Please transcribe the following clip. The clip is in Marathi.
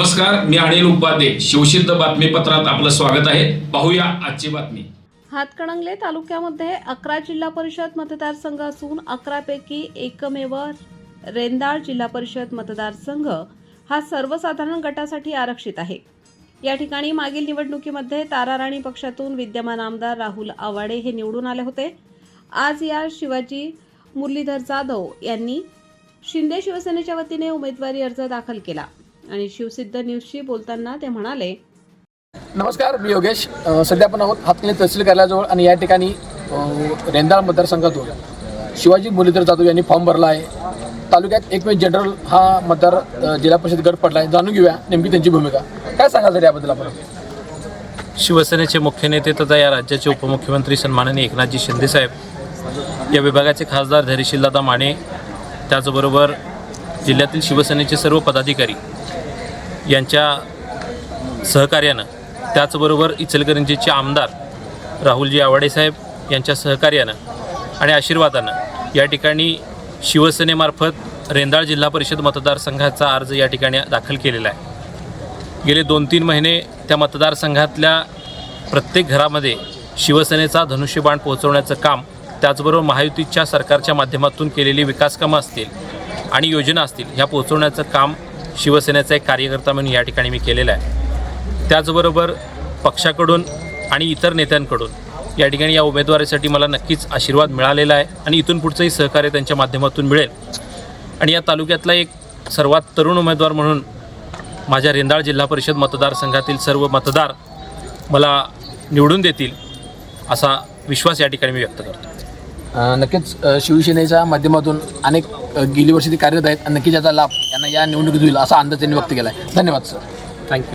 नमस्कार, मी अनिल उपाध्ये. शिवसिद्ध बातमीपत्रात आपलं स्वागत आहे. पाहूया आजची बातमी. हातकणंगले तालुक्यामध्ये 11 जिल्हा परिषद मतदारसंघ असून 11 पैकी एकमेव रेंदाळ जिल्हा परिषद मतदारसंघ हा सर्वसाधारण गटासाठी आरक्षित आहे. या ठिकाणी मागील निवडणुकीमध्ये ताराराणी पक्षातून विद्यमान आमदार राहुल आवाडे हे निवडून आले होते. आज या शिवाजी मुरलीधर जाधव यांनी शिंदे शिवसेनेच्या वतीने उमेदवारी अर्ज दाखल केला आणि शिवसिद्ध न्यूजशी बोलताना ते म्हणाले, नमस्कार, मी योगेश. सध्या आपण आहोत हातकणंगले तहसील कार्यालयाजवळ आणि या ठिकाणी रेंदाळ मतदारसंघातून शिवाजी मुरलीधर जाधव यांनी फॉर्म भरला आहे. तालुक्यात एकमेव जनरल हा मतदार जिल्हा परिषद गट पडला आहे. जाणून घेऊया नेमकी त्यांची भूमिका. काय सांगाल तरी याबद्दल आपण? शिवसेनेचे मुख्य नेते तथा या राज्याचे उपमुख्यमंत्री सन्माननीय एकनाथजी शिंदेसाहेब, या विभागाचे खासदार धैर्यशीलदादा माने, त्याचबरोबर जिल्ह्यातील शिवसेनेचे सर्व पदाधिकारी यांच्या सहकार्यानं, त्याचबरोबर इचलकरंजीचे आमदार राहुलजी आवाडे साहेब यांच्या सहकार्यानं आणि आशीर्वादानं या ठिकाणी शिवसेनेमार्फत रेंदाळ जिल्हा परिषद मतदारसंघाचा अर्ज या ठिकाणी दाखल केलेला आहे. गेले 2-3 महिने त्या मतदारसंघातल्या प्रत्येक घरामध्ये शिवसेनेचा धनुष्यबाण पोहोचवण्याचं काम, त्याचबरोबर महायुतीच्या सरकारच्या माध्यमातून केलेली विकासकामं असतील आणि योजना असतील ह्या पोहोचवण्याचं काम शिवसेनेचा एक कार्यकर्ता म्हणून या ठिकाणी मी केलेलं आहे. त्याचबरोबर पक्षाकडून आणि इतर नेत्यांकडून या ठिकाणी या उमेदवारीसाठी मला नक्कीच आशीर्वाद मिळालेला आहे आणि इथून पुढचंही सहकार्य त्यांच्या माध्यमातून मिळेल. आणि या तालुक्यातला एक सर्वात तरुण उमेदवार म्हणून माझ्या रेंदाळ जिल्हा परिषद मतदारसंघातील सर्व मतदार मला निवडून देतील असा विश्वास या ठिकाणी मी व्यक्त करतो. नक्कीच शिवसेनेच्या माध्यमातून अनेक गेली वर्षी ते कार्यरत आहेत आणि नक्कीच याचा लाभ यांना या निवडणुकीत होईल असा अंदाज त्यांनी व्यक्त केला आहे. धन्यवाद सर. थँक्यू.